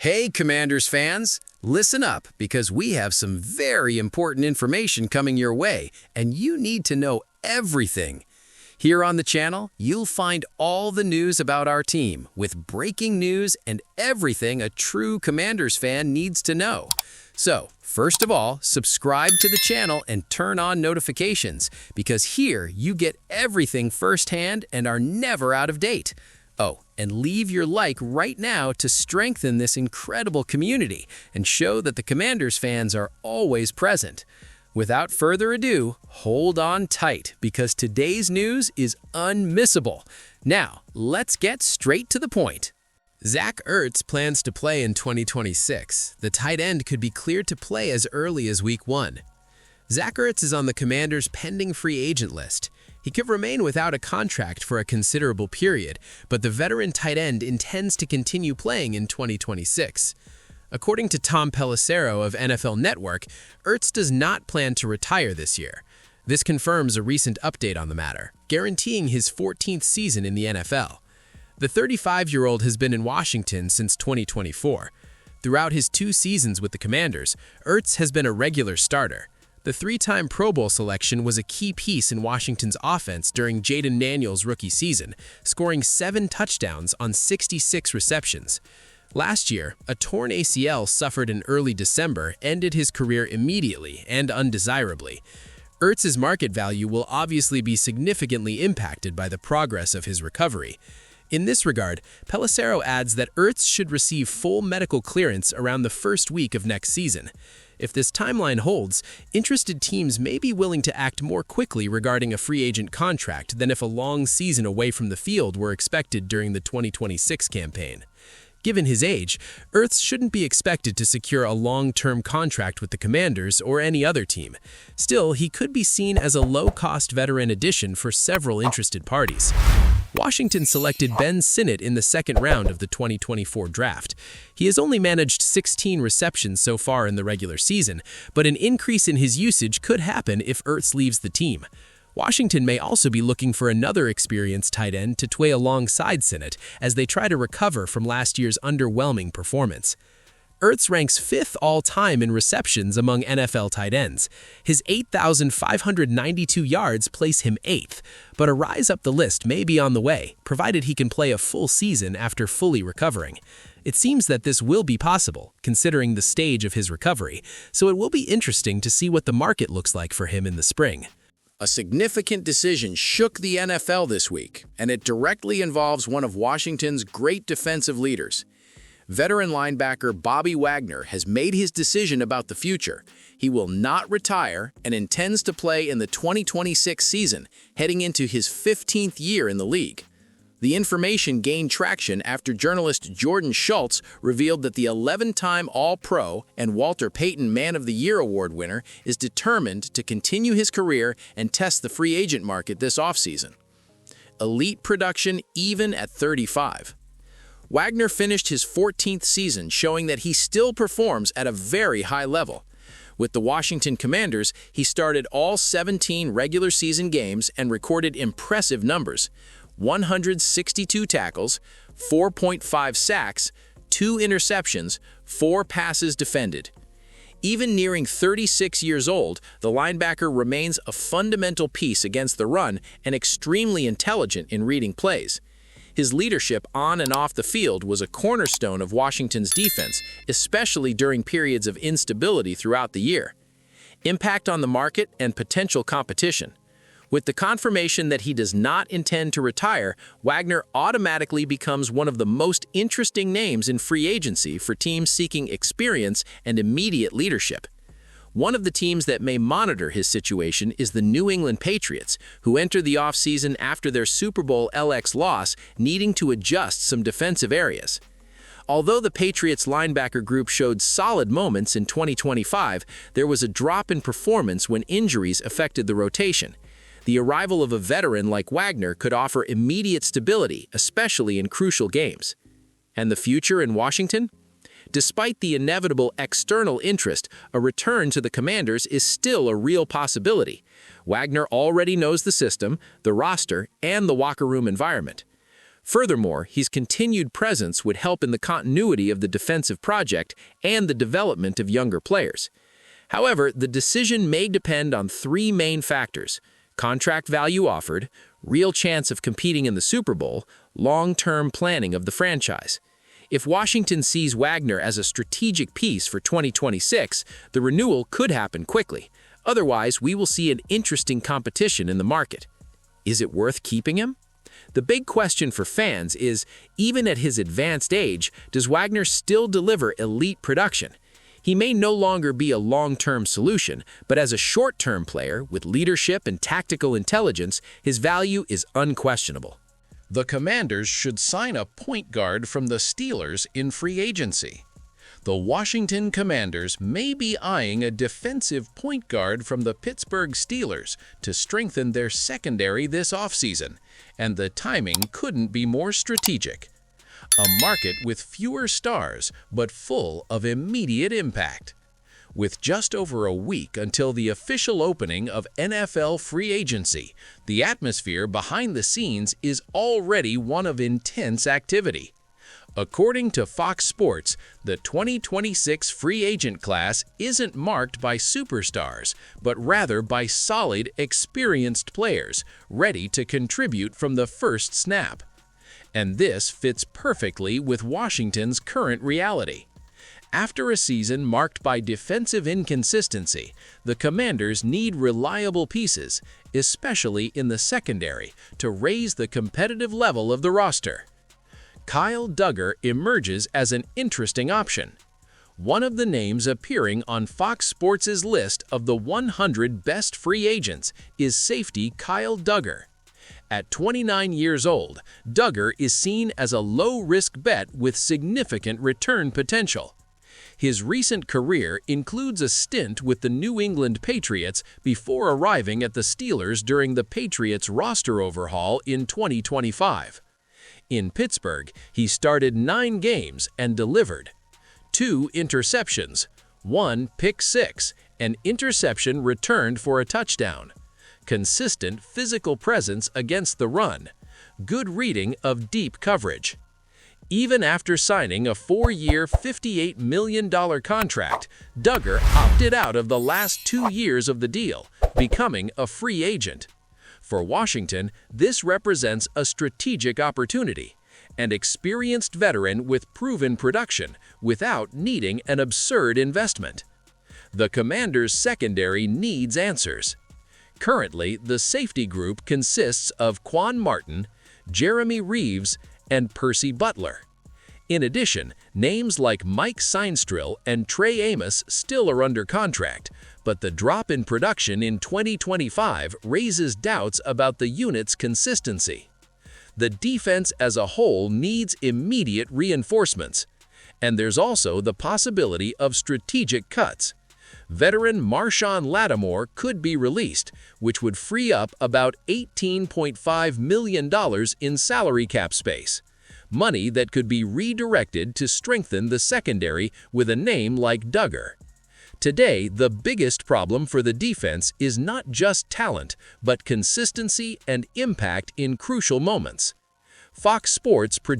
Hey, Commanders fans, listen up because we have some very important information coming your way, and you need to know everything. Here on the channel, you'll find all the news about our team with breaking news and everything a true Commanders fan needs to know. So, first of all, subscribe to the channel and turn on notifications because here you get everything firsthand and are never out of date. Oh, and leave your like right now to strengthen this incredible community and show that the Commanders fans are always present. Without further ado, hold on tight because today's news is unmissable. Now, let's get straight to the point. Zach Ertz plans to play in 2026. The tight end could be cleared to play as early as Week 1. Zach Ertz is on the Commanders' pending free agent list. He could remain without a contract for a considerable period, but the veteran tight end intends to continue playing in 2026. According to Tom Pelissero of NFL Network, Ertz does not plan to retire this year. This confirms a recent update on the matter, guaranteeing his 14th season in the NFL. The 35-year-old has been in Washington since 2024. Throughout his 2 seasons with the Commanders, Ertz has been a regular starter. The 3-time Pro Bowl selection was a key piece in Washington's offense during Jayden Daniels' rookie season, scoring 7 touchdowns on 66 receptions. Last year, a torn ACL suffered in early December ended his career immediately and undesirably. Ertz's market value will obviously be significantly impacted by the progress of his recovery. In this regard, Pelissero adds that Ertz should receive full medical clearance around the first week of next season. If this timeline holds, interested teams may be willing to act more quickly regarding a free agent contract than if a long season away from the field were expected during the 2026 campaign. Given his age, Ertz shouldn't be expected to secure a long-term contract with the Commanders or any other team. Still, he could be seen as a low-cost veteran addition for several interested parties. Washington selected Ben Sinnott in the second round of the 2024 draft. He has only managed 16 receptions so far in the regular season, but an increase in his usage could happen if Ertz leaves the team. Washington may also be looking for another experienced tight end to play alongside Sinnott as they try to recover from last year's underwhelming performance. Ertz ranks 5th all-time in receptions among NFL tight ends. His 8,592 yards place him 8th, but a rise up the list may be on the way, provided he can play a full season after fully recovering. It seems that this will be possible, considering the stage of his recovery, so it will be interesting to see what the market looks like for him in the spring. A significant decision shook the NFL this week, and it directly involves one of Washington's great defensive leaders. Veteran linebacker Bobby Wagner has made his decision about the future. He will not retire and intends to play in the 2026 season, heading into his 15th year in the league. The information gained traction after journalist Jordan Schultz revealed that the 11-time All-Pro and Walter Payton Man of the Year award winner is determined to continue his career and test the free agent market this offseason. Elite production even at 35. Wagner finished his 14th season showing that he still performs at a very high level. With the Washington Commanders, he started all 17 regular season games and recorded impressive numbers: 162 tackles, 4.5 sacks, 2 interceptions, 4 passes defended. Even nearing 36 years old, the linebacker remains a fundamental piece against the run and extremely intelligent in reading plays. His leadership on and off the field was a cornerstone of Washington's defense, especially during periods of instability throughout the year. Impact on the market and potential competition. With the confirmation that he does not intend to retire, Wagner automatically becomes one of the most interesting names in free agency for teams seeking experience and immediate leadership. One of the teams that may monitor his situation is the New England Patriots, who enter the offseason after their Super Bowl LX loss, needing to adjust some defensive areas. Although the Patriots linebacker group showed solid moments in 2025, there was a drop in performance when injuries affected the rotation. The arrival of a veteran like Wagner could offer immediate stability, especially in crucial games. And the future in Washington? Despite the inevitable external interest, a return to the Commanders is still a real possibility. Wagner already knows the system, the roster, and the locker room environment. Furthermore, his continued presence would help in the continuity of the defensive project and the development of younger players. However, the decision may depend on three main factors: contract value offered, real chance of competing in the Super Bowl, long-term planning of the franchise. If Washington sees Wagner as a strategic piece for 2026, the renewal could happen quickly. Otherwise, we will see an interesting competition in the market. Is it worth keeping him? The big question for fans is, even at his advanced age, does Wagner still deliver elite production? He may no longer be a long-term solution, but as a short-term player with leadership and tactical intelligence, his value is unquestionable. The Commanders should sign a point guard from the Steelers in free agency. The Washington Commanders may be eyeing a defensive point guard from the Pittsburgh Steelers to strengthen their secondary this offseason, and the timing couldn't be more strategic. A market with fewer stars, but full of immediate impact. With just over a week until the official opening of NFL free agency, the atmosphere behind the scenes is already one of intense activity. According to Fox Sports, the 2026 free agent class isn't marked by superstars, but rather by solid, experienced players ready to contribute from the first snap. And this fits perfectly with Washington's current reality. After a season marked by defensive inconsistency, the Commanders need reliable pieces, especially in the secondary, to raise the competitive level of the roster. Kyle Dugger emerges as an interesting option. One of the names appearing on Fox Sports' list of the 100 best free agents is safety Kyle Dugger. At 29 years old, Dugger is seen as a low-risk bet with significant return potential. His recent career includes a stint with the New England Patriots before arriving at the Steelers during the Patriots roster overhaul in 2025. In Pittsburgh, he started 9 games and delivered 2 interceptions, 1 pick six, an interception returned for a touchdown, consistent physical presence against the run, good reading of deep coverage. Even after signing a 4-year, $58 million contract, Dugger opted out of the last 2 years of the deal, becoming a free agent. For Washington, this represents a strategic opportunity, an experienced veteran with proven production without needing an absurd investment. The Commanders' secondary needs answers. Currently, the safety group consists of Quan Martin, Jeremy Reeves, and Percy Butler. In addition, names like Mike Seinstrill and Trey Amos still are under contract, but the drop in production in 2025 raises doubts about the unit's consistency. The defense as a whole needs immediate reinforcements, and there's also the possibility of strategic cuts. Veteran Marshawn Lattimore could be released, which would free up about $18.5 million in salary cap space, money that could be redirected to strengthen the secondary with a name like Dugger. Today, the biggest problem for the defense is not just talent, but consistency and impact in crucial moments. Fox Sports projects